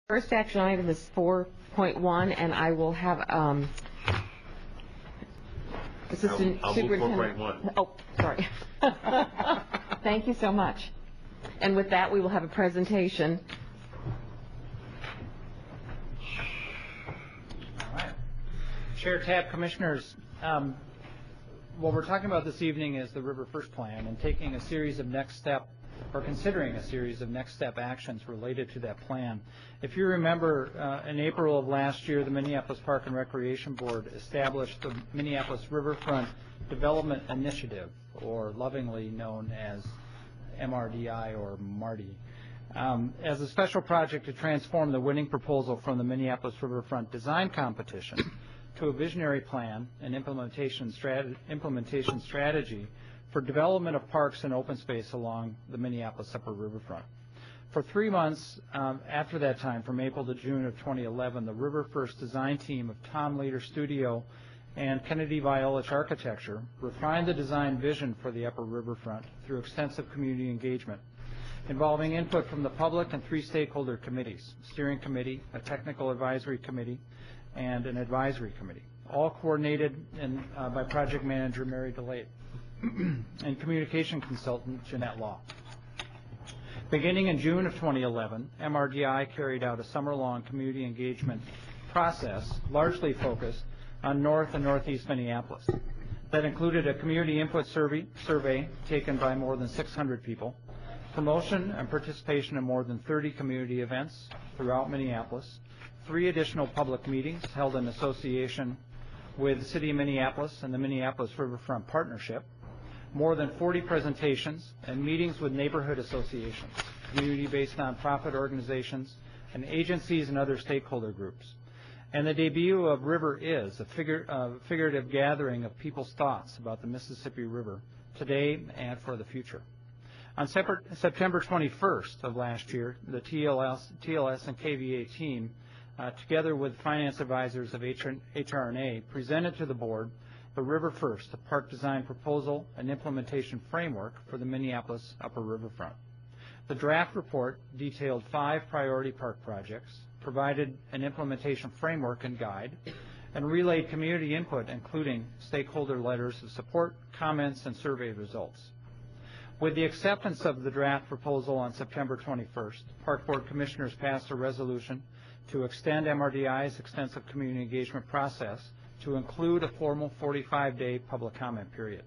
First action item is 4.1, and I will have Assistant I'll Superintendent. move 4.1. Oh, sorry. Thank you so much. And with that, we will have a presentation. All right. Chair, Tab, Commissioners, what we're talking about this evening is the RiverFIRST plan and taking a series of considering a series of next step actions related to that plan. If you remember, in April of last year, the Minneapolis Park and Recreation Board established the Minneapolis Riverfront Development Initiative, or lovingly known as MRDI or MARDI, as a special project to transform the winning proposal from the Minneapolis Riverfront Design Competition to a visionary plan and implementation strategy for development of parks and open space along the Minneapolis Upper Riverfront. For 3 months after that time, from April to June of 2011, the RiverFIRST design team of Tom Leader Studio and Kennedy Violich Architecture refined the design vision for the Upper Riverfront through extensive community engagement, involving input from the public and 3 stakeholder committees: steering committee, a technical advisory committee, and an advisory committee, all coordinated by project manager Mary DeLate and communication consultant Jeanette Law. Beginning in June of 2011, MRDI carried out a summer-long community engagement process largely focused on North and Northeast Minneapolis. That included a community input survey taken by more than 600 people, promotion and participation in more than 30 community events throughout Minneapolis, 3 additional public meetings held in association with the City of Minneapolis and the Minneapolis Riverfront Partnership, more than 40 presentations, and meetings with neighborhood associations, community-based nonprofit organizations, and agencies and other stakeholder groups. And the debut of River Is, a figurative gathering of people's thoughts about the Mississippi River today and for the future. On September 21st of last year, the TLS and KVA team, together with finance advisors of HR&A, presented to the board the RiverFIRST, a park design proposal and implementation framework for the Minneapolis Upper Riverfront. The draft report detailed 5 priority park projects, provided an implementation framework and guide, and relayed community input, including stakeholder letters of support, comments, and survey results. With the acceptance of the draft proposal on September 21st, Park Board Commissioners passed a resolution to extend MRDI's extensive community engagement process to include a formal 45-day public comment period.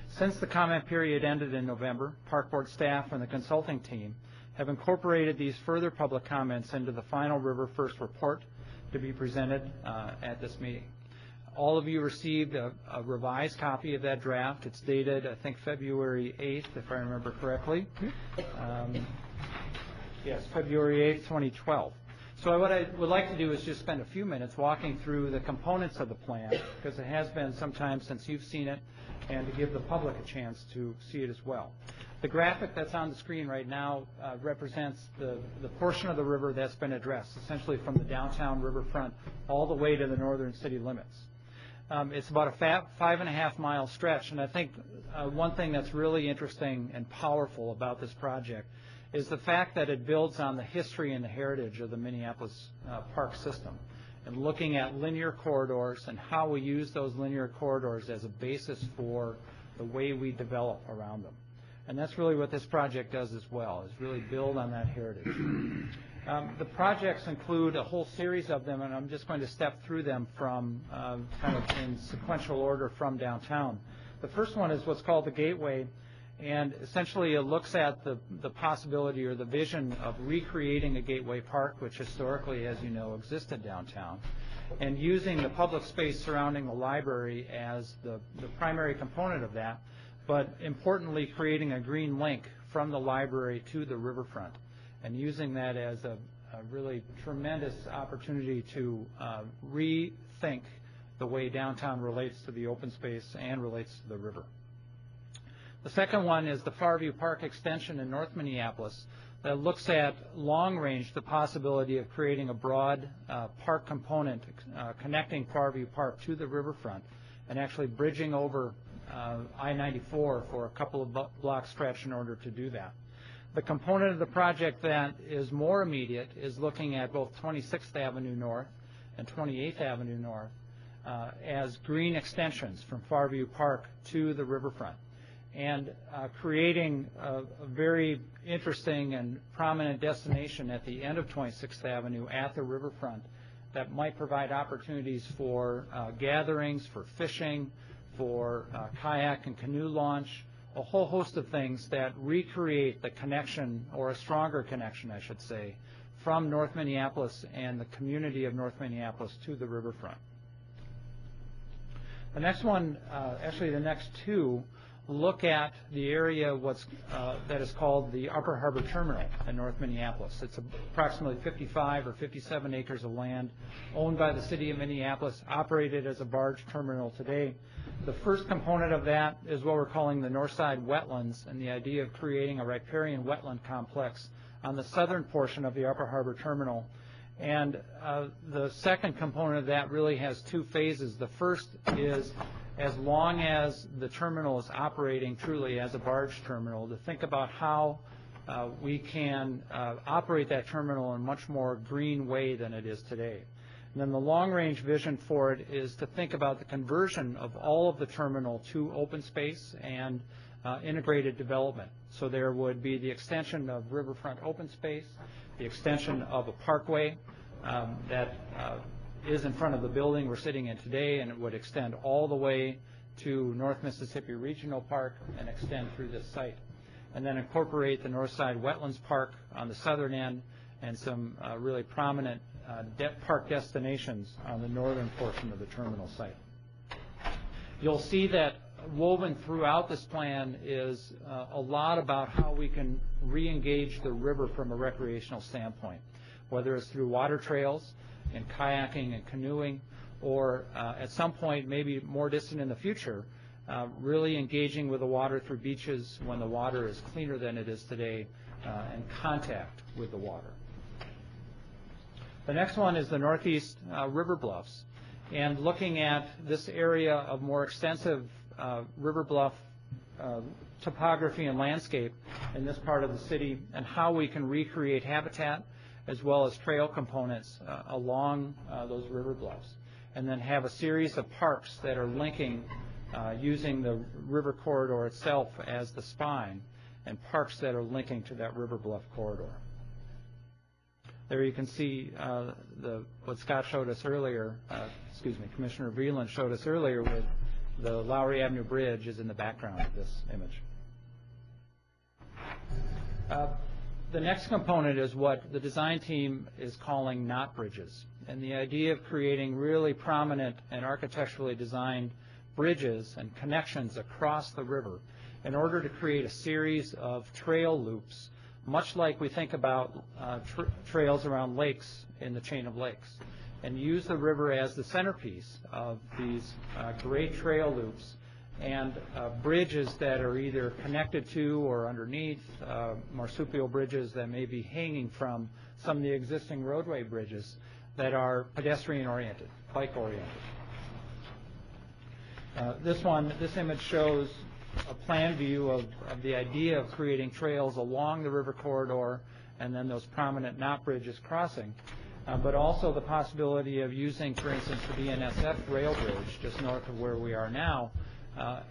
Since the comment period ended in November, Park Board staff and the consulting team have incorporated these further public comments into the final RiverFIRST report to be presented at this meeting. All of you received a revised copy of that draft. It's dated, I think, February 8th, if I remember correctly. Yes, February 8th, 2012. So what I would like to do is just spend a few minutes walking through the components of the plan, because it has been some time since you've seen it, and to give the public a chance to see it as well. The graphic that's on the screen right now represents the portion of the river that's been addressed, essentially from the downtown riverfront all the way to the northern city limits. It's about a 5.5-mile stretch, and I think one thing that's really interesting and powerful about this project is the fact that it builds on the history and the heritage of the Minneapolis park system, and looking at linear corridors and how we use those linear corridors as a basis for the way we develop around them. And that's really what this project does as well, is really build on that heritage. The projects include a whole series of them, and I'm just going to step through them from kind of in sequential order from downtown. The first one is what's called the Gateway, and essentially it looks at the possibility or the vision of recreating a gateway park, which historically, as you know, existed downtown, and using the public space surrounding the library as the primary component of that, but importantly creating a green link from the library to the riverfront, and using that as a really tremendous opportunity to rethink the way downtown relates to the open space and relates to the river. The second one is the Farview Park extension in North Minneapolis that looks at long range the possibility of creating a broad park component connecting Farview Park to the riverfront and actually bridging over I-94 for a couple of block stretch in order to do that. The component of the project that is more immediate is looking at both 26th Avenue North and 28th Avenue North as green extensions from Farview Park to the riverfront, and creating a very interesting and prominent destination at the end of 26th Avenue at the riverfront that might provide opportunities for gatherings, for fishing, for kayak and canoe launch, a whole host of things that recreate the connection, or a stronger connection, I should say, from North Minneapolis and the community of North Minneapolis to the riverfront. The next one, actually the next two, look at the area that is called the Upper Harbor Terminal in North Minneapolis. It's approximately 55 or 57 acres of land owned by the city of Minneapolis, operated as a barge terminal today. The first component of that is what we're calling the Northside Wetlands, and the idea of creating a riparian wetland complex on the southern portion of the Upper Harbor Terminal. And the second component of that really has two phases. The first is, as long as the terminal is operating truly as a barge terminal, to think about how we can operate that terminal in a much more green way than it is today. And then the long-range vision for it is to think about the conversion of all of the terminal to open space and integrated development. So there would be the extension of riverfront open space, the extension of a parkway that is in front of the building we're sitting in today, and it would extend all the way to North Mississippi Regional Park and extend through this site. And then incorporate the Northside Wetlands Park on the southern end and some really prominent park destinations on the northern portion of the terminal site. You'll see that woven throughout this plan is a lot about how we can re-engage the river from a recreational standpoint, whether it's through water trails and kayaking and canoeing, or at some point, maybe more distant in the future, really engaging with the water through beaches when the water is cleaner than it is today, and contact with the water. The next one is the Northeast River Bluffs, and looking at this area of more extensive river bluff topography and landscape in this part of the city, and how we can recreate habitat as well as trail components along those river bluffs, and then have a series of parks that are linking using the river corridor itself as the spine, and parks that are linking to that river bluff corridor. There you can see what Scott showed us earlier, Commissioner Vreeland showed us earlier, with the Lowry Avenue Bridge is in the background of this image. The next component is what the design team is calling knot bridges, and the idea of creating really prominent and architecturally designed bridges and connections across the river in order to create a series of trail loops, much like we think about trails around lakes in the chain of lakes, and use the river as the centerpiece of these great trail loops and bridges that are either connected to or underneath marsupial bridges that may be hanging from some of the existing roadway bridges that are pedestrian-oriented, bike-oriented. This image shows a plan view of the idea of creating trails along the river corridor and then those prominent knot bridges crossing, but also the possibility of using, for instance, the BNSF rail bridge just north of where we are now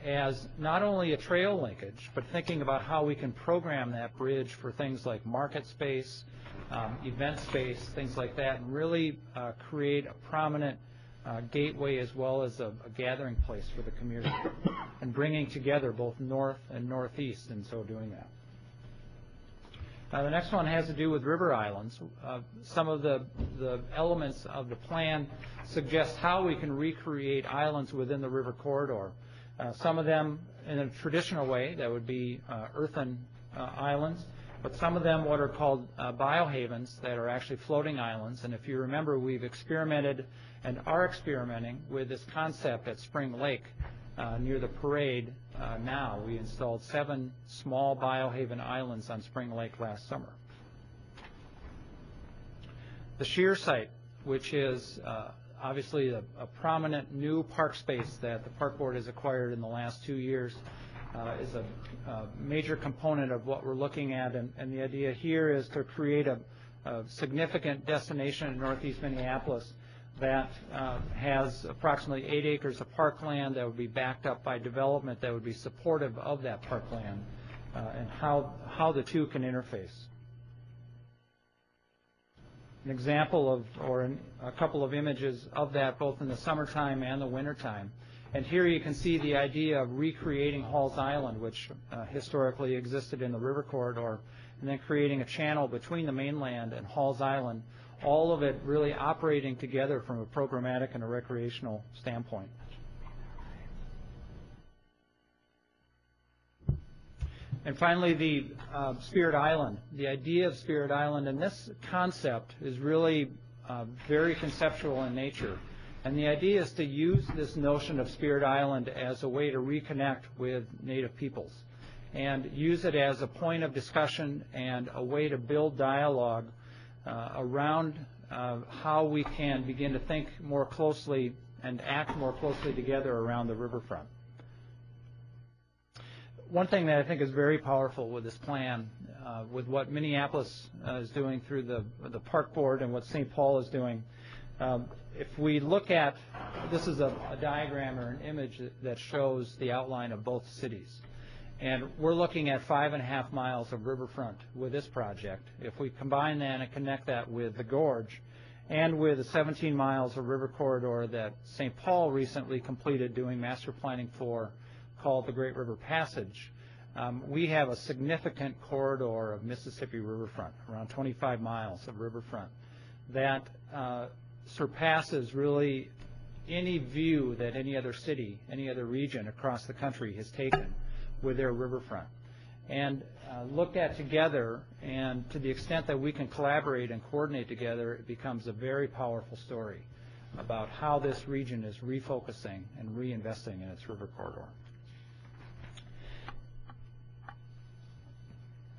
as not only a trail linkage, but thinking about how we can program that bridge for things like market space, event space, things like that, and really create a prominent gateway as well as a gathering place for the community, and bringing together both north and northeast in so doing that. The next one has to do with river islands. Some of the elements of the plan suggest how we can recreate islands within the river corridor. Some of them in a traditional way, that would be earthen islands, but some of them what are called biohavens that are actually floating islands. And if you remember, we've experimented and are experimenting with this concept at Spring Lake near the parade now. We installed 7 small biohaven islands on Spring Lake last summer. The Shear site, which is obviously a prominent new park space that the Park Board has acquired in the last 2 years, is a major component of what we're looking at, and the idea here is to create a significant destination in northeast Minneapolis that has approximately 8 acres of parkland that would be backed up by development that would be supportive of that parkland, and how the two can interface. An example of, or a couple of images of that, both in the summertime and the wintertime. And here you can see the idea of recreating Halls Island, which historically existed in the river corridor, and then creating a channel between the mainland and Halls Island, all of it really operating together from a programmatic and a recreational standpoint. And finally, the Spirit Island. The idea of Spirit Island, and this concept is really very conceptual in nature. And the idea is to use this notion of Spirit Island as a way to reconnect with Native peoples and use it as a point of discussion and a way to build dialogue around how we can begin to think more closely and act more closely together around the riverfront. One thing that I think is very powerful with this plan, with what Minneapolis is doing through the Park Board and what St. Paul is doing, if we look at, this is a diagram or an image that shows the outline of both cities. And we're looking at 5.5 miles of riverfront with this project. If we combine that and connect that with the gorge and with the 17 miles of river corridor that St. Paul recently completed doing master planning for, called the Great River Passage, we have a significant corridor of Mississippi riverfront, around 25 miles of riverfront, that surpasses really any view that any other city, any other region across the country has taken with their riverfront. And looked at together, and to the extent that we can collaborate and coordinate together, it becomes a very powerful story about how this region is refocusing and reinvesting in its river corridor.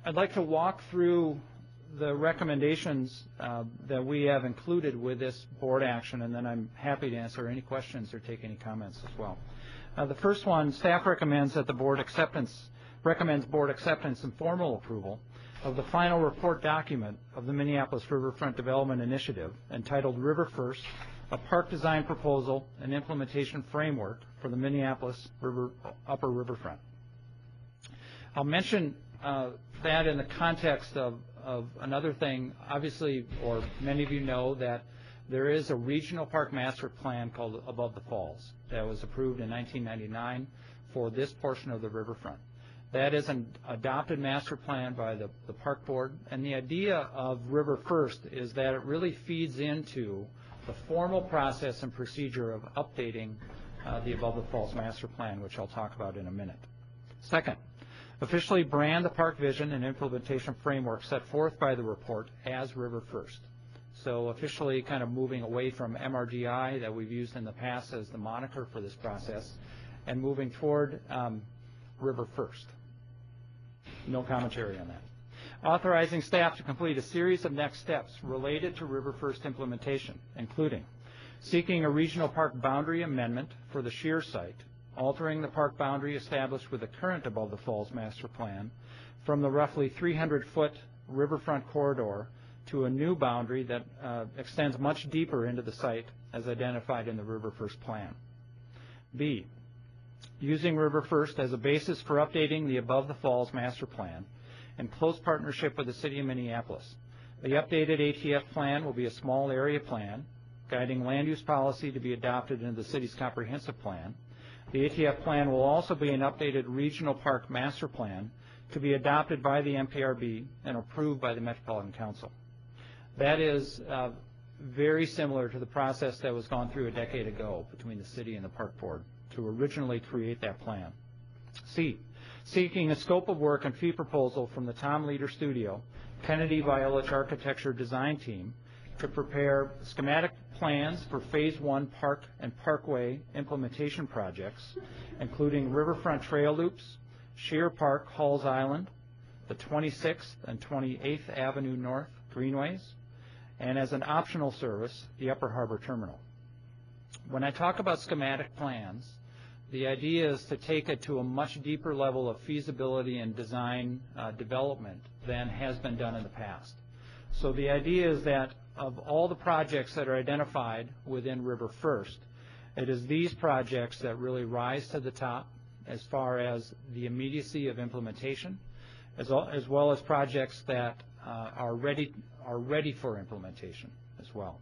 I'd like to walk through the recommendations that we have included with this board action, and then I'm happy to answer any questions or take any comments as well. The first one, staff recommends that the board recommends board acceptance and formal approval of the final report document of the Minneapolis Riverfront Development Initiative entitled RiverFIRST, a park design proposal and implementation framework for the Minneapolis Upper Riverfront. I'll mention that in the context of another thing. Obviously, or many of you know that there is a regional park master plan called Above the Falls that was approved in 1999 for this portion of the riverfront. That is an adopted master plan by the Park Board, and the idea of RiverFIRST is that it really feeds into the formal process and procedure of updating the Above the Falls master plan, which I'll talk about in a minute. Second, officially brand the park vision and implementation framework set forth by the report as RiverFIRST. So officially kind of moving away from MRGI that we've used in the past as the moniker for this process and moving toward RiverFIRST. No commentary on that. Authorizing staff to complete a series of next steps related to RiverFIRST implementation, including seeking a regional park boundary amendment for the Shear site, altering the park boundary established with the current Above the Falls master plan from the roughly 300-foot riverfront corridor to a new boundary that extends much deeper into the site as identified in the RiverFIRST plan. B, using RiverFIRST as a basis for updating the Above the Falls master plan in close partnership with the City of Minneapolis. The updated ATF plan will be a small area plan, guiding land use policy to be adopted into the city's comprehensive plan. The ATF plan will also be an updated regional park master plan to be adopted by the MPRB and approved by the Metropolitan Council. That is very similar to the process that was gone through a decade ago between the city and the Park Board to originally create that plan. C, seeking a scope of work and fee proposal from the Tom Leader Studio, Kennedy Violich Architecture Design Team to prepare schematic plans for Phase 1 park and parkway implementation projects, including riverfront trail loops, Shear Park, Halls Island, the 26th and 28th Avenue North Greenways, and as an optional service, the Upper Harbor Terminal. When I talk about schematic plans, the idea is to take it to a much deeper level of feasibility and design development than has been done in the past. So the idea is that of all the projects that are identified within RiverFIRST, it is these projects that really rise to the top as far as the immediacy of implementation, as well as projects that are ready for implementation as well.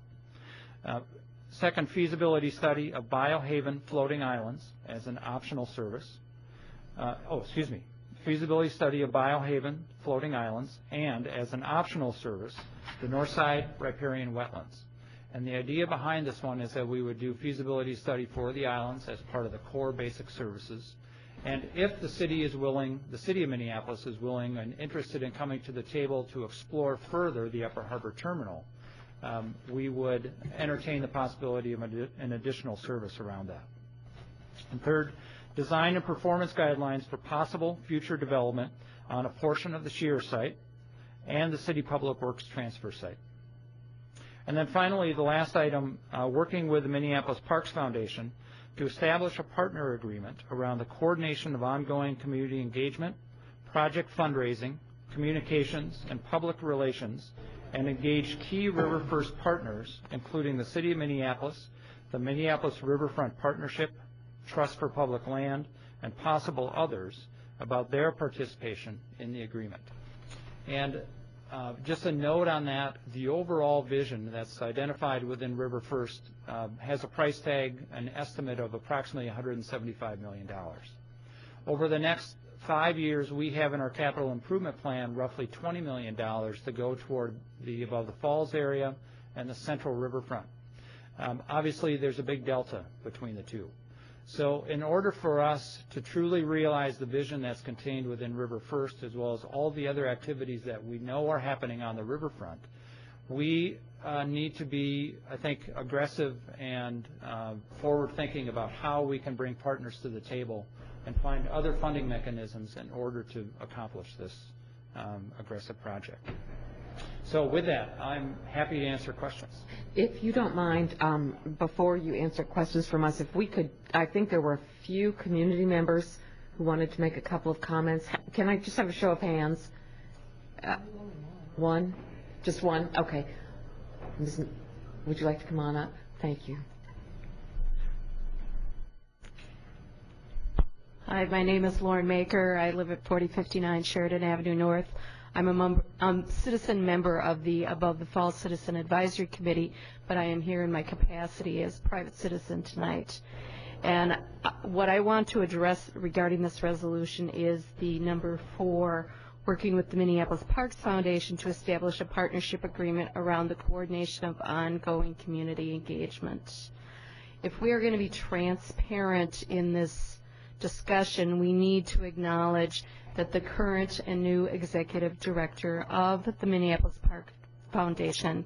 Second, feasibility study of Biohaven floating islands as an optional service. Feasibility study of Biohaven floating islands and as an optional service, the Northside Riparian Wetlands. And the idea behind this one is that we would do feasibility study for the islands as part of the core basic services. And if the city is willing, the city of Minneapolis is willing and interested in coming to the table to explore further the Upper Harbor Terminal, we would entertain the possibility of an additional service around that. And third, design and performance guidelines for possible future development on a portion of the shear site and the City Public Works transfer site. And then finally, the last item, working with the Minneapolis Parks Foundation to establish a partner agreement around the coordination of ongoing community engagement, project fundraising, communications, and public relations, and engage key RiverFIRST partners, including the City of Minneapolis, the Minneapolis Riverfront Partnership, Trust for Public Land, and possible others about their participation in the agreement. And just a note on that, the overall vision that's identified within RiverFIRST has a price tag, an estimate of approximately $175 million. Over the next 5 years, we have in our capital improvement plan roughly $20 million to go toward the Above the Falls area and the central riverfront. Obviously, there's a big delta between the two. So in order for us to truly realize the vision that's contained within RiverFIRST, as well as all the other activities that we know are happening on the riverfront, we need to be, I think, aggressive and forward-thinking about how we can bring partners to the table and find other funding mechanisms in order to accomplish this aggressive project. So with that, I'm happy to answer questions. If you don't mind, before you answer questions from us, if we could, I think there were a few community members who wanted to make a couple of comments. Can I just have a show of hands? One? Just one? Okay. Would you like to come on up? Thank you. Hi, my name is Lauren Maker. I live at 4059 Sheridan Avenue North. I'm a citizen member of the Above the Falls Citizen Advisory Committee, but I am here in my capacity as a private citizen tonight. And what I want to address regarding this resolution is the number 4, working with the Minneapolis Parks Foundation to establish a partnership agreement around the coordination of ongoing community engagement. If we are going to be transparent in this discussion, we need to acknowledge that the current and new executive director of the Minneapolis Park Foundation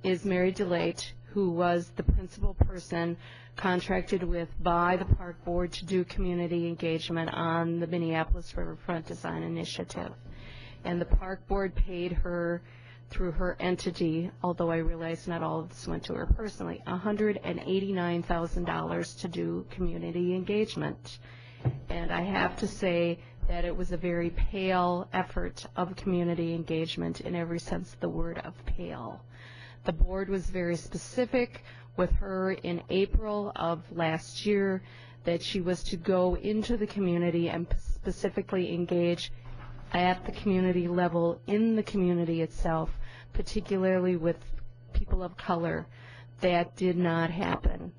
is Mary DeLate, who was the principal person contracted with by the park board to do community engagement on the Minneapolis Riverfront Design Initiative. And the park board paid her through her entity, although I realize not all of this went to her personally, $189,000 to do community engagement. And I have to say that it was a very pale effort of community engagement in every sense of the word of pale. The board was very specific with her in April of last year that she was to go into the community and specifically engage at the community level in the community itself, particularly with people of color. That did not happen.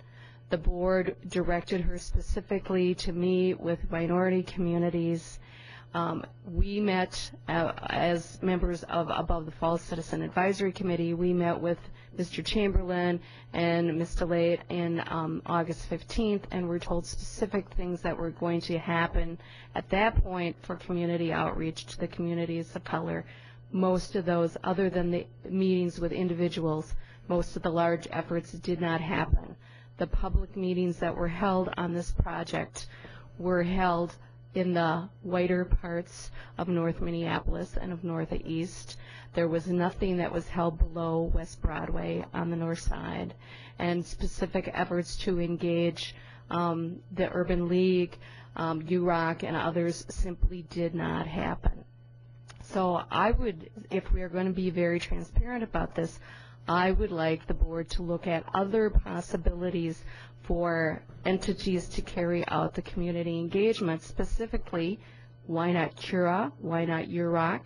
The board directed her specifically to meet with minority communities. We met as members of Above the Falls Citizen Advisory Committee. We met with Mr. Chamberlain and Ms. DeLate in August 15th, and were told specific things that were going to happen at that point for community outreach to the communities of color. Most of those, other than the meetings with individuals, most of the large efforts did not happen. The public meetings that were held on this project were held in the whiter parts of North Minneapolis and of Northeast. There was nothing that was held below West Broadway on the north side, and specific efforts to engage the Urban League, UROC, and others simply did not happen. So I would, if we are going to be very transparent about this, I would like the board to look at other possibilities for entities to carry out the community engagement. Specifically, why not CURA? Why not UROC?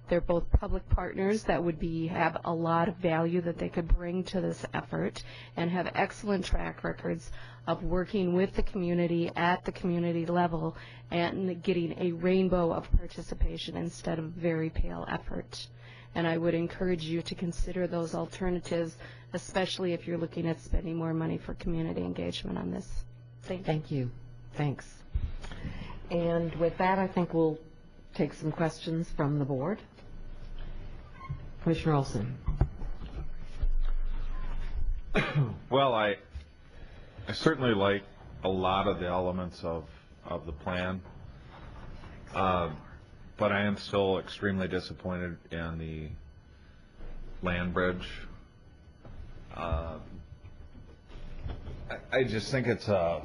They're both public partners that would have a lot of value that they could bring to this effort and have excellent track records of working with the community at the community level and getting a rainbow of participation instead of very pale effort. And I would encourage you to consider those alternatives, especially if you're looking at spending more money for community engagement on this. Thank you. Thanks. And with that, I think we'll take some questions from the board. Commissioner Olson. Well, I certainly like a lot of the elements of the plan, but I am still extremely disappointed in the land bridge. I just think it's a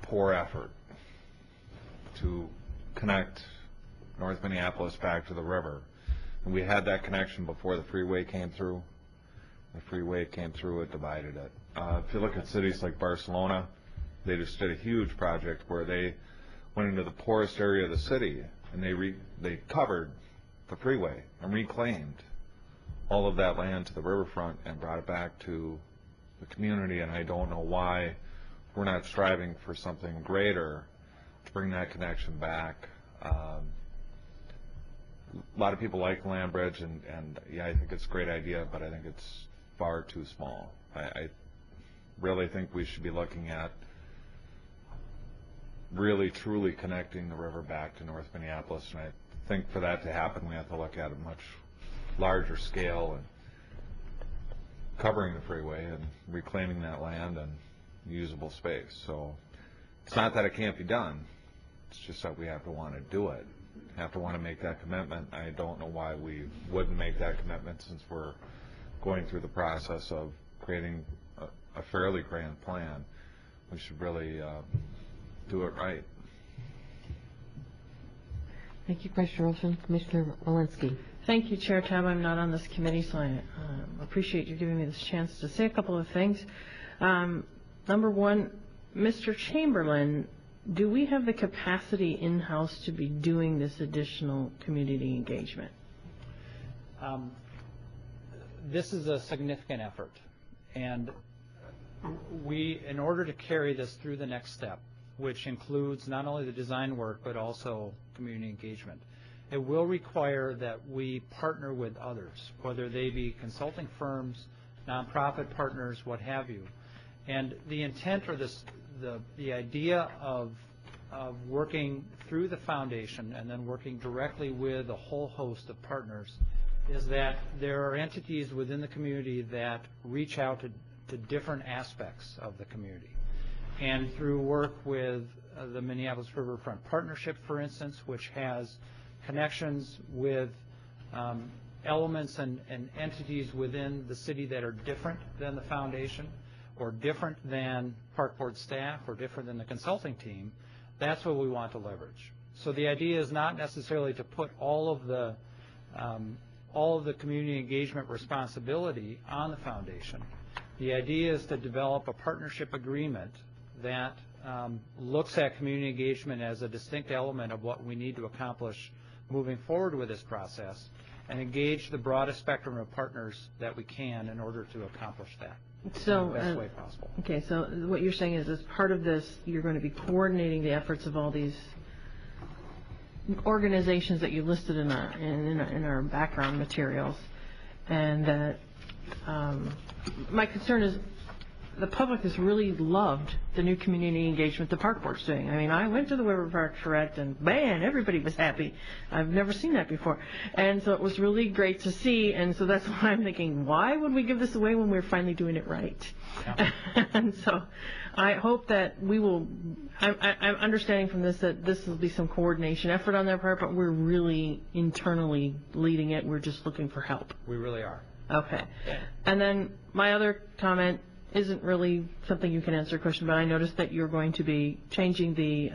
poor effort to connect North Minneapolis back to the river. And we had that connection before the freeway came through. The freeway came through, it divided it. If you look at cities like Barcelona, they just did a huge project where they went into the poorest area of the city and they covered the freeway and reclaimed all of that land to the riverfront and brought it back to the community. And I don't know why we're not striving for something greater to bring that connection back. A lot of people like land bridge, and yeah, I think it's a great idea, but I think it's far too small. I really think we should be looking at really truly connecting the river back to North Minneapolis, and I think for that to happen we have to look at a much larger scale and covering the freeway and reclaiming that land and usable space. So it's not that it can't be done, it's just that we have to want to do it, have to want to make that commitment. I don't know why we wouldn't make that commitment, since we're going through the process of creating a fairly grand plan. We should really do it right. Thank you, Commissioner Olson. Commissioner Walensky. Thank you, Chair Tab. I'm not on this committee, so I appreciate you giving me this chance to say a couple of things. Number one, Mr. Chamberlain, do we have the capacity in-house to be doing this additional community engagement? This is a significant effort, and we, in order to carry this through the next step, which includes not only the design work but also community engagement, it will require that we partner with others, whether they be consulting firms, nonprofit partners, what have you. And the intent, or the idea of working through the foundation and then working directly with a whole host of partners is that there are entities within the community that reach out to different aspects of the community. And through work with the Minneapolis Riverfront Partnership, for instance, which has connections with elements and entities within the city that are different than the foundation, or different than park board staff, or different than the consulting team, that's what we want to leverage. So the idea is not necessarily to put all of the community engagement responsibility on the foundation. The idea is to develop a partnership agreement that looks at community engagement as a distinct element of what we need to accomplish moving forward with this process, and engage the broadest spectrum of partners that we can in order to accomplish that in the best way possible. Okay, so what you're saying is, as part of this, you're going to be coordinating the efforts of all these organizations that you listed in our background materials, and that my concern is the public has really loved the new community engagement the park board's doing. I mean, I went to the River Park Charrette and man, everybody was happy. I've never seen that before. And so it was really great to see. And so that's why I'm thinking, why would we give this away when we're finally doing it right? Yeah. And so I hope that we will, I'm understanding from this that this will be some coordination effort on their part, but we're really internally leading it. We're just looking for help. We really are. Okay. And then my other comment isn't really something you can answer a question, but I noticed that you're going to be changing the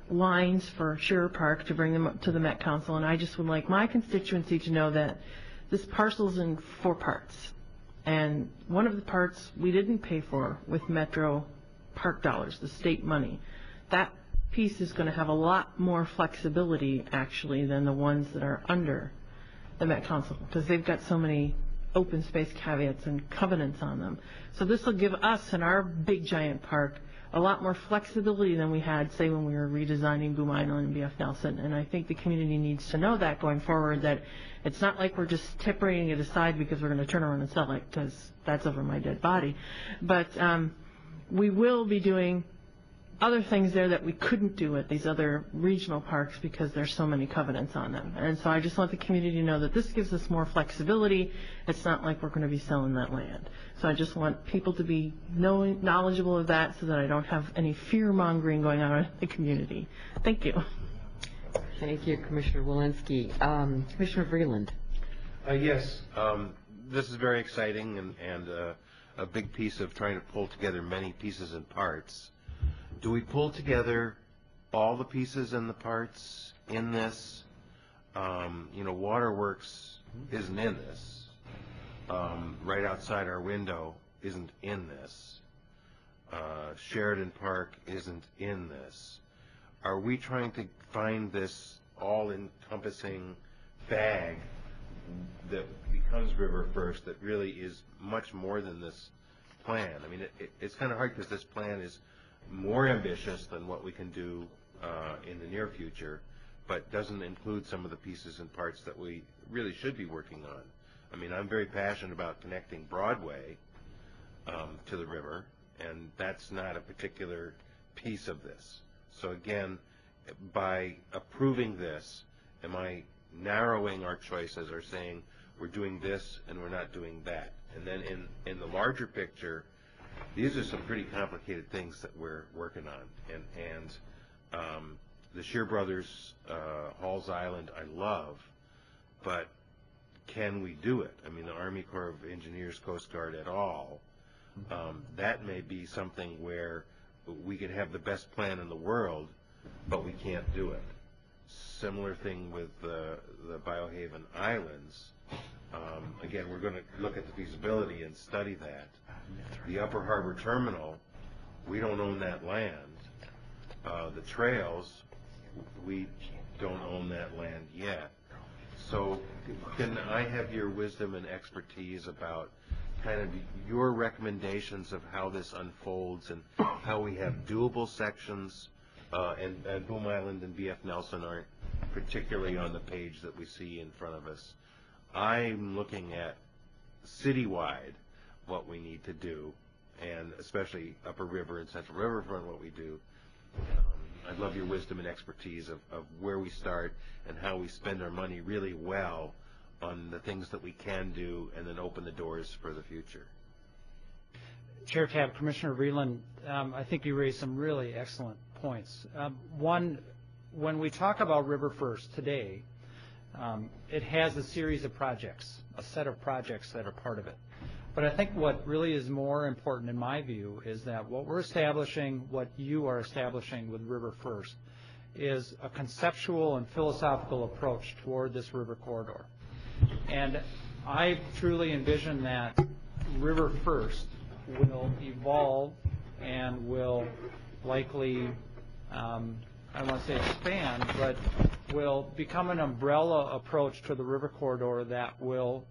lines for Shearer Park to bring them up to the Met Council, and I just would like my constituency to know that this parcel's in 4 parts. And one of the parts we didn't pay for with Metro Park dollars, the state money. That piece is going to have a lot more flexibility, actually, than the ones that are under the Met Council, because they've got so many open space caveats and covenants on them. So this will give us in our big giant park a lot more flexibility than we had, say, when we were redesigning Boom Island and BF Nelson. And I think the community needs to know that going forward, that it's not like we're just separating it aside because we're going to turn around and sell it, because that's over my dead body. But we will be doing other things there that we couldn't do at these other regional parks because there's so many covenants on them. And so I just want the community to know that this gives us more flexibility. It's not like we're going to be selling that land. So I just want people to be knowledgeable of that so that I don't have any fear-mongering going on in the community. Thank you. Thank you, Commissioner Walensky. Commissioner Vreeland. Yes, this is very exciting and a big piece of trying to pull together many pieces and parts. Do we pull together all the pieces and the parts in this? Waterworks isn't in this. Right outside our window isn't in this. Sheridan Park isn't in this. Are we trying to find this all-encompassing bag that becomes RiverFIRST that really is much more than this plan? I mean, it's kind of hard because this plan is more ambitious than what we can do in the near future, but doesn't include some of the pieces and parts that we really should be working on. I mean, I'm very passionate about connecting Broadway to the river, and that's not a particular piece of this. So again, by approving this, am I narrowing our choices or saying we're doing this and we're not doing that? And then in the larger picture, these are some pretty complicated things that we're working on, and the Shear Brothers, Halls Island, I love, but can we do it? I mean, the Army Corps of Engineers, Coast Guard et al., that may be something where we could have the best plan in the world, but we can't do it. Similar thing with the Biohaven Islands. Again, we're going to look at the feasibility and study that. The Upper Harbor Terminal, we don't own that land. The trails, we don't own that land yet. So can I have your wisdom and expertise about kind of your recommendations of how this unfolds and how we have doable sections, and Boom Island and BF Nelson aren't particularly on the page that we see in front of us. I'm looking at citywide what we need to do, and especially Upper River and Central Riverfront what we do. I'd love your wisdom and expertise of where we start and how we spend our money really well on the things that we can do and then open the doors for the future. Chair Tab, Commissioner Vreeland, I think you raised some really excellent points. One, when we talk about RiverFIRST today, it has a series of projects, a set of projects that are part of it. But I think what really is more important in my view is that what we're establishing, what you are establishing with RiverFIRST, is a conceptual and philosophical approach toward this river corridor. And I truly envision that RiverFIRST will evolve and will likely, I don't want to say expand, but will become an umbrella approach to the river corridor that will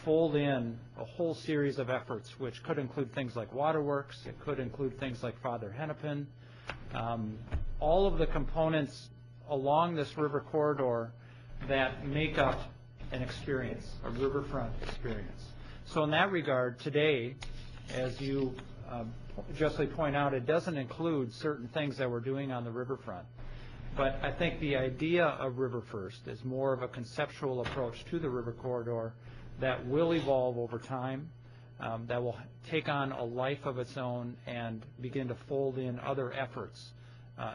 fold in a whole series of efforts, which could include things like waterworks, it could include things like Father Hennepin, all of the components along this river corridor that make up an experience, a riverfront experience. So in that regard, today, as you justly point out, it doesn't include certain things that we're doing on the riverfront. But I think the idea of RiverFIRST is more of a conceptual approach to the river corridor that will evolve over time, that will take on a life of its own and begin to fold in other efforts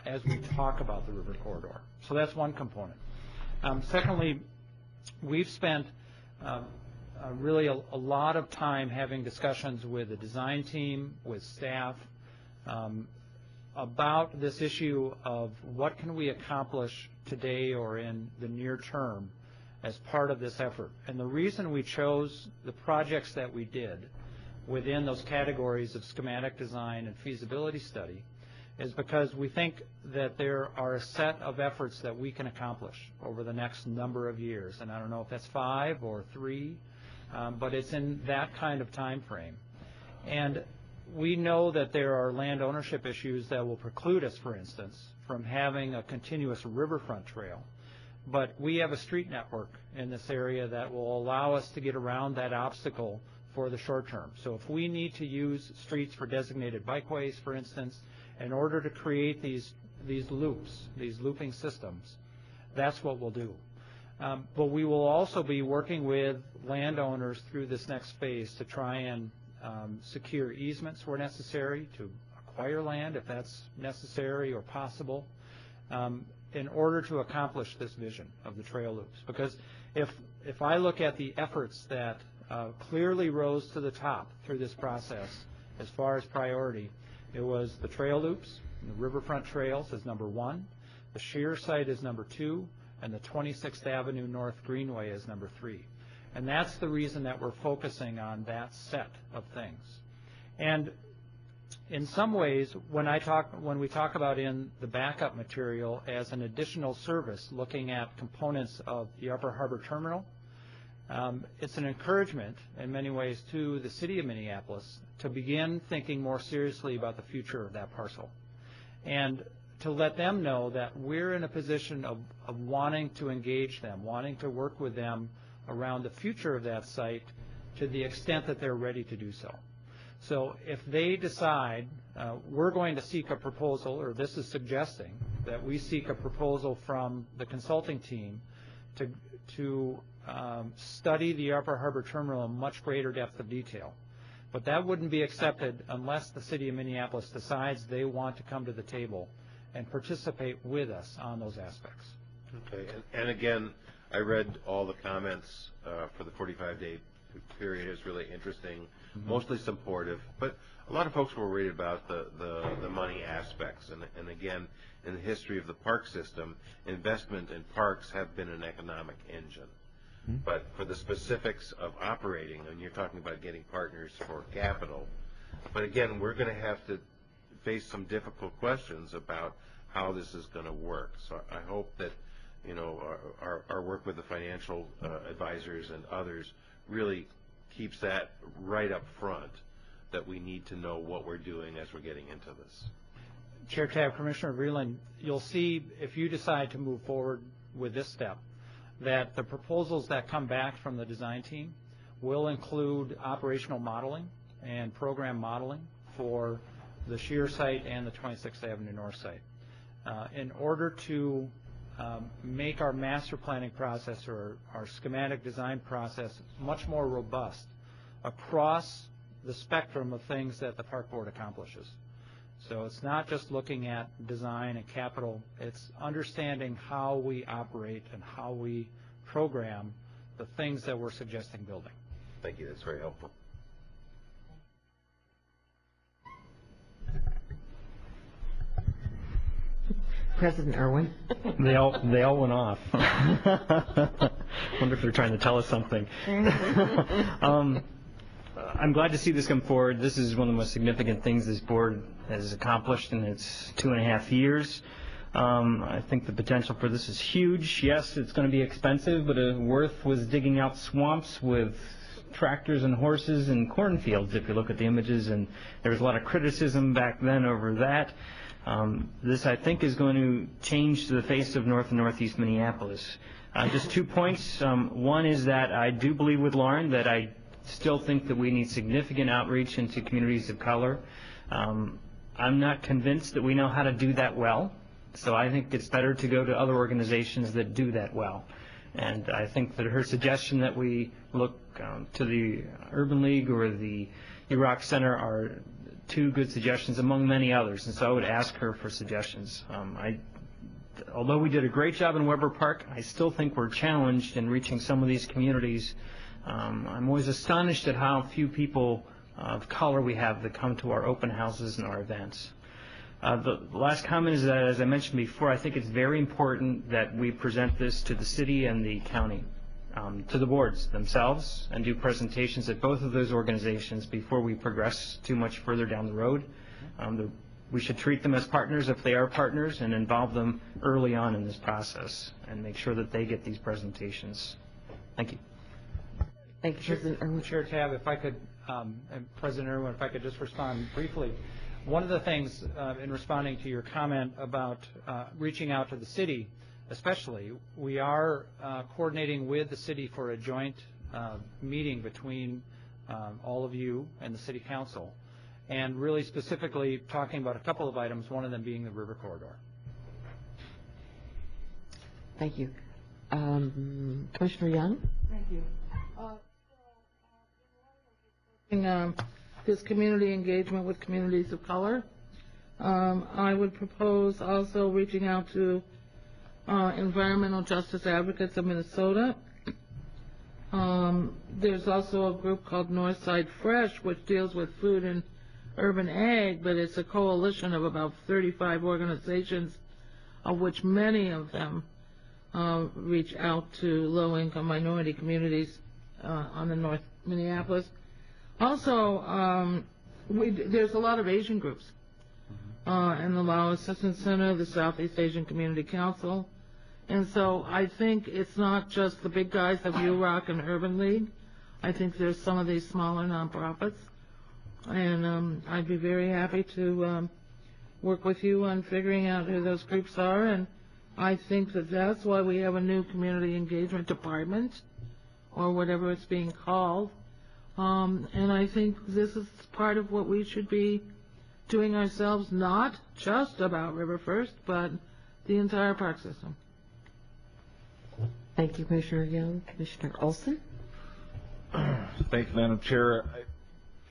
as we talk about the river corridor. So that's one component. Secondly, we've spent really a lot of time having discussions with the design team, with staff, about this issue of what can we accomplish today or in the near term as part of this effort. And the reason we chose the projects that we did within those categories of schematic design and feasibility study is because we think that there are a set of efforts that we can accomplish over the next number of years. And I don't know if that's 5 or 3, but it's in that kind of time frame. And we know that there are land ownership issues that will preclude us, for instance, from having a continuous riverfront trail. But we have a street network in this area that will allow us to get around that obstacle for the short term. So if we need to use streets for designated bikeways, for instance, in order to create these loops, these looping systems, that's what we'll do. But we will also be working with landowners through this next phase to try and secure easements where necessary, to acquire land if that's necessary or possible, in order to accomplish this vision of the trail loops. Because if I look at the efforts that clearly rose to the top through this process as far as priority, it was the trail loops, the riverfront trails is number 1, the shear site is number 2, and the 26th Avenue North Greenway is number 3. And that's the reason that we're focusing on that set of things. And in some ways, when we talk about in the backup material as an additional service, looking at components of the Upper Harbor Terminal, it's an encouragement in many ways to the city of Minneapolis to begin thinking more seriously about the future of that parcel, and to let them know that we're in a position of wanting to engage them, wanting to work with them around the future of that site to the extent that they're ready to do so. So if they decide we're going to seek a proposal, or this is suggesting that we seek a proposal from the consulting team to study the Upper Harbor Terminal in much greater depth of detail. But that wouldn't be accepted unless the city of Minneapolis decides they want to come to the table and participate with us on those aspects. Okay, and again, I read all the comments for the 45-day period. It's really interesting, mostly supportive, but a lot of folks were worried about the money aspects. And again, in the history of the park system, investment in parks have been an economic engine. But for the specifics of operating, and you're talking about getting partners for capital, but again, we're going to have to face some difficult questions about how this is going to work. So I hope that, you know, our work with the financial advisors and others really keeps that right up front, that we need to know what we're doing as we're getting into this. Chair Tabb, Commissioner Vreeland, you'll see if you decide to move forward with this step that the proposals that come back from the design team will include operational modeling and program modeling for the shear site and the 26th Avenue North site. In order to make our master planning process or our schematic design process much more robust across the spectrum of things that the Park Board accomplishes. So it's not just looking at design and capital, it's understanding how we operate and how we program the things that we're suggesting building. Thank you, that's very helpful. President Irwin. They all went off. Wonder if they're trying to tell us something. I'm glad to see this come forward. This is one of the most significant things this board has accomplished in its 2.5 years. I think the potential for this is huge. Yes, it's going to be expensive, but Worth was digging out swamps with tractors and horses and cornfields, if you look at the images, and there was a lot of criticism back then over that. This, I think, is going to change the face of North and Northeast Minneapolis. Just 2 points. One is that I do believe with Lauren that I still think that we need significant outreach into communities of color. I'm not convinced that we know how to do that well, so I think it's better to go to other organizations that do that well. And I think that her suggestion that we look to the Urban League or the Iraq Center are two good suggestions among many others, and so I would ask her for suggestions. Although we did a great job in Weber Park, I still think we're challenged in reaching some of these communities. I'm always astonished at how few people of color we have that come to our open houses and our events. The last comment is that, as I mentioned before, I think it's very important that we present this to the city and the county, to the boards themselves, and do presentations at both of those organizations before we progress too much further down the road. We should treat them as partners if they are partners, and involve them early on in this process and make sure that they get these presentations. Thank you. Thank you, President Irwin. Chair Tab, if I could, and President Irwin, if I could just respond briefly. One of the things in responding to your comment about reaching out to the city, especially, we are coordinating with the city for a joint meeting between all of you and the City Council, and really specifically talking about a couple of items, one of them being the river corridor. Thank you. Commissioner Young? Thank you. This community engagement with communities of color, I would propose also reaching out to environmental justice advocates of Minnesota. There's also a group called Northside Fresh, which deals with food and urban ag, but it's a coalition of about 35 organizations, of which many of them reach out to low-income minority communities on the North Minneapolis. Also, there's a lot of Asian groups in the Lao Assistance Center, the Southeast Asian Community Council. And so I think it's not just the big guys of UROC and Urban League. I think there's some of these smaller nonprofits. And I'd be very happy to work with you on figuring out who those groups are. And I think that that's why we have a new community engagement department, or whatever it's being called. And I think this is part of what we should be doing ourselves, not just about RiverFIRST, but the entire park system. Thank you, Commissioner Young. Commissioner Olson? Thank you, Madam Chair.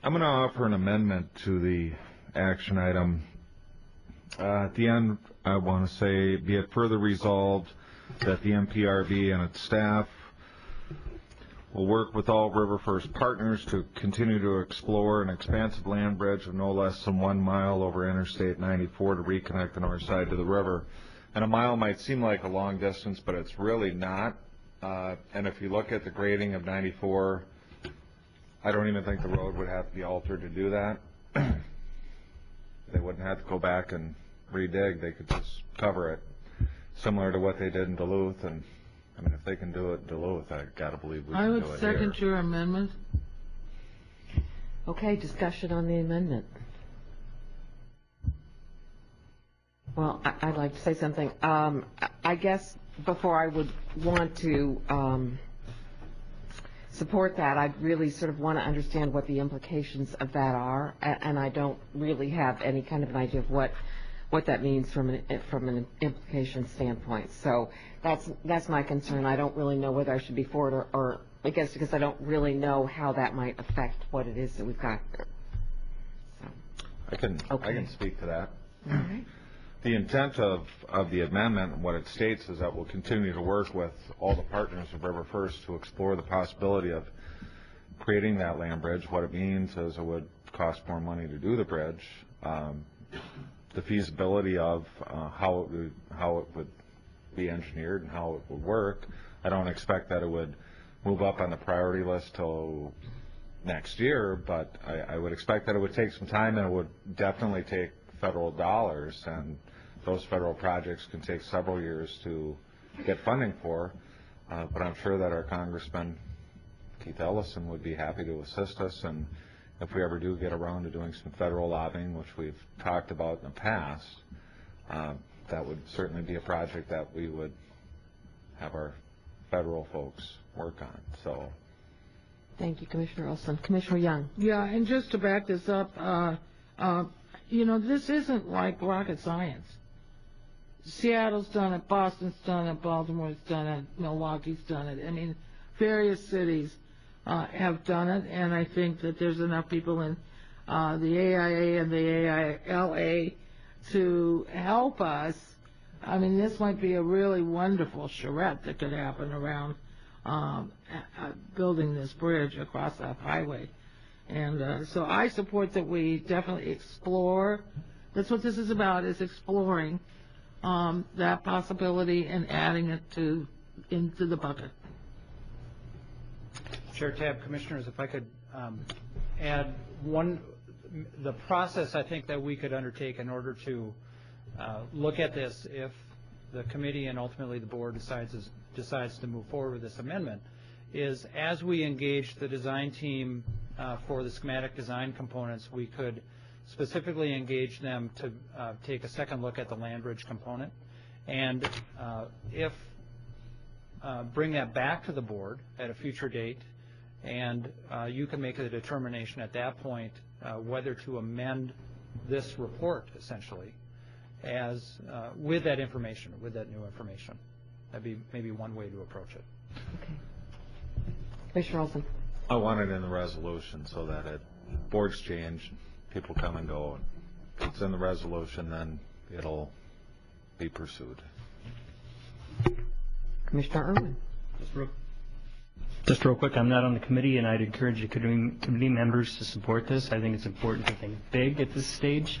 I'm going to offer an amendment to the action item. At the end, I want to say, be it further resolved that the MPRB and its staff will work with all RiverFIRST partners to continue to explore an expansive land bridge of no less than 1 mile over Interstate 94 to reconnect the north side to the river. And a mile might seem like a long distance, but it's really not. And if you look at the grading of 94, I don't even think the road would have to be altered to do that. They wouldn't have to go back and redig. They could just cover it, similar to what they did in Duluth. And I mean, if they can do it in Duluth, I got to believe we can do it here. I would second your amendment. Okay, discussion on the amendment. Well, I'd like to say something. I guess before I would want to support that, I'd really sort of want to understand what the implications of that are, and I don't really have any kind of an idea of what that means from an implication standpoint. So that's my concern. I don't really know whether I should be for it or against, because I don't really know how that might affect what it is that we've got here. So. I can speak to that. All right. The intent of the amendment, what it states, is that we'll continue to work with all the partners of RiverFIRST to explore the possibility of creating that land bridge. What it means is it would cost more money to do the bridge. The feasibility of how it would be engineered and how it would work. I don't expect that it would move up on the priority list till next year, but I would expect that it would take some time, and it would definitely take federal dollars, and those federal projects can take several years to get funding for. But I'm sure that our Congressman Keith Ellison would be happy to assist us, and if we ever do get around to doing some federal lobbying, which we've talked about in the past, that would certainly be a project that we would have our federal folks work on. So Thank you, Commissioner Olson. Commissioner Young. Yeah, and just to back this up, this isn't like rocket science. Seattle's done it, Boston's done it, Baltimore's done it, Milwaukee's done it. I mean, various cities have done it, and I think that there's enough people in the AIA and the AILA to help us. I mean, this might be a really wonderful charrette that could happen around building this bridge across that highway. And so I support that we definitely explore. That's what this is about, is exploring that possibility and adding it into the bucket. Chair Tab, Commissioners, if I could add the process I think that we could undertake in order to look at this if the committee and ultimately the board decides to move forward with this amendment is as we engage the design team for the schematic design components, we could specifically engage them to take a second look at the land bridge component, and if bring that back to the board at a future date, and you can make a determination at that point whether to amend this report essentially as with that information, with that new information. That'd be maybe one way to approach it. Okay. Commissioner Olson. I want it in the resolution so that boards change, people come and go. If it's in the resolution, then it'll be pursued. Commissioner Irwin. Just real quick, I'm not on the committee, and I'd encourage the committee members to support this. I think it's important to think big at this stage.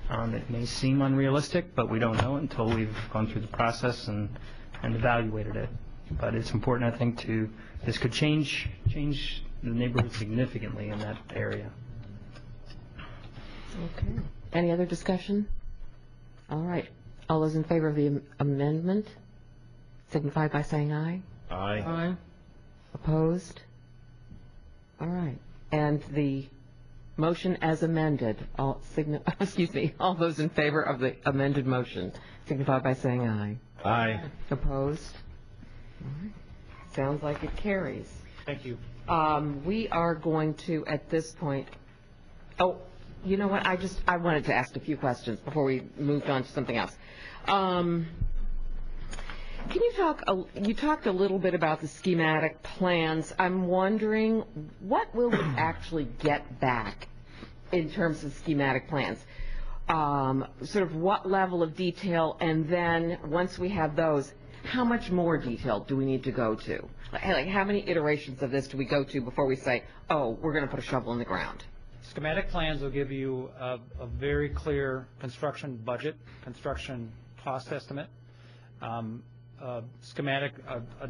It may seem unrealistic, but we don't know until we've gone through the process and evaluated it. But it's important, I think, this could change the neighborhood significantly in that area. Okay. Any other discussion? All right. All those in favor of the amendment signify by saying aye. Aye. Aye. Opposed? All right. And the motion as amended, all those in favor of the amended motion signify by saying aye. Aye. Opposed? All right. Sounds like it carries. Thank you. We are going to, at this point, oh, you know what? I wanted to ask a few questions before we moved on to something else. Can you talked a little bit about the schematic plans. I'm wondering what will we actually get back in terms of schematic plans? Sort of what level of detail, and then once we have those, how much more detail do we need to go to? Like how many iterations of this do we go to before we say, oh, we're going to put a shovel in the ground? Schematic plans will give you a very clear construction budget, construction cost estimate, a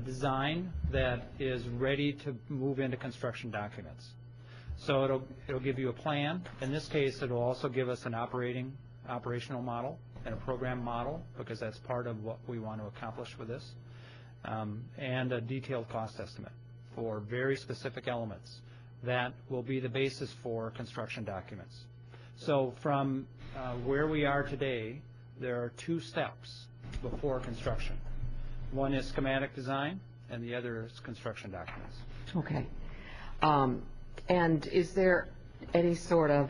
design that is ready to move into construction documents. So it'll give you a plan. In this case, it'll also give us an operational model and a program model, because that's part of what we want to accomplish with this, and a detailed cost estimate for very specific elements that will be the basis for construction documents. So from where we are today, there are two steps before construction. One is schematic design, and the other is construction documents. Okay. And is there any sort of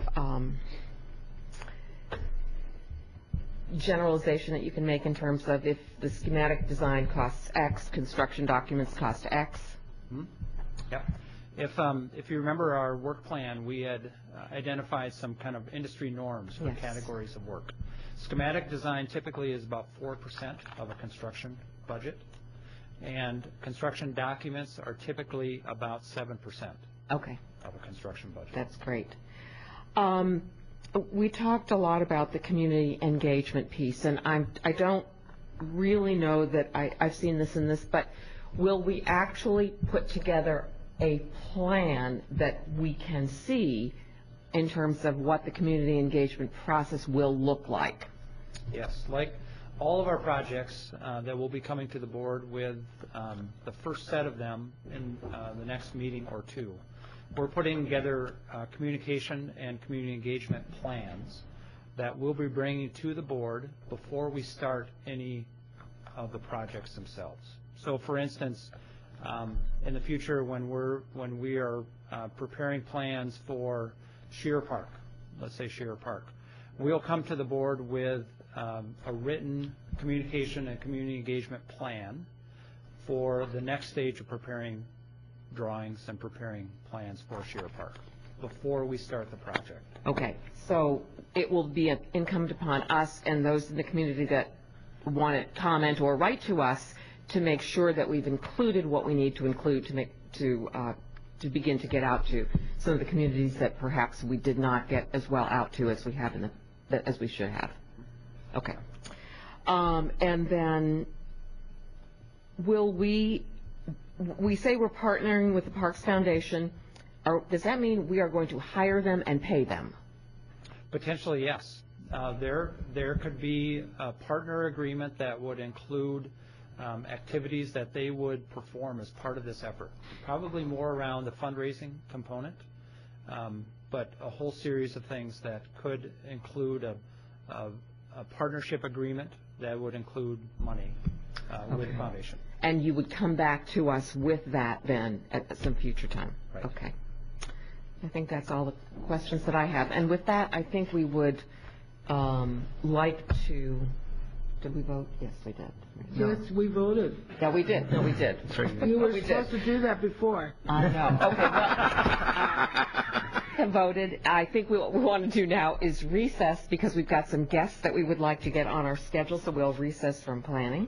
generalization that you can make in terms of if the schematic design costs X, construction documents cost X? Mm-hmm. Yep. If you remember our work plan, we had identified some kind of industry norms for categories of work. Schematic design typically is about 4% of a construction budget, and construction documents are typically about 7% of a construction budget. That's great. We talked a lot about the community engagement piece, and I don't really know that I've seen this in this, but will we actually put together a plan that we can see in terms of what the community engagement process will look like? Yes, like all of our projects that will be coming to the board with the first set of them in the next meeting or two. We're putting together communication and community engagement plans that we'll be bringing to the board before we start any of the projects themselves. So for instance, In the future, when we are preparing plans for Shear Park, let's say Shear Park, we'll come to the board with a written communication and community engagement plan for the next stage of preparing drawings and preparing plans for Shear Park before we start the project. Okay, so it will be incumbent upon us and those in the community that want to comment or write to us to make sure that we've included what we need to include to begin to get out to some of the communities that perhaps we did not get as well out to as we have as we should have. Okay, and then will we say we're partnering with the Parks Foundation? Does that mean we are going to hire them and pay them? Potentially, yes. There could be a partner agreement that would include activities that they would perform as part of this effort. Probably more around the fundraising component, but a whole series of things that could include a partnership agreement that would include money with the foundation. And you would come back to us with that then at some future time? Right. Okay. I think that's all the questions that I have. And with that, I think we would like to... Did we vote? Yes, we did. Yes, we voted. Yeah, we did. No, we did. You were supposed to do that before. I know. Okay, well, have voted. I think what we want to do now is recess because we've got some guests that we would like to get on our schedule, so we'll recess from planning.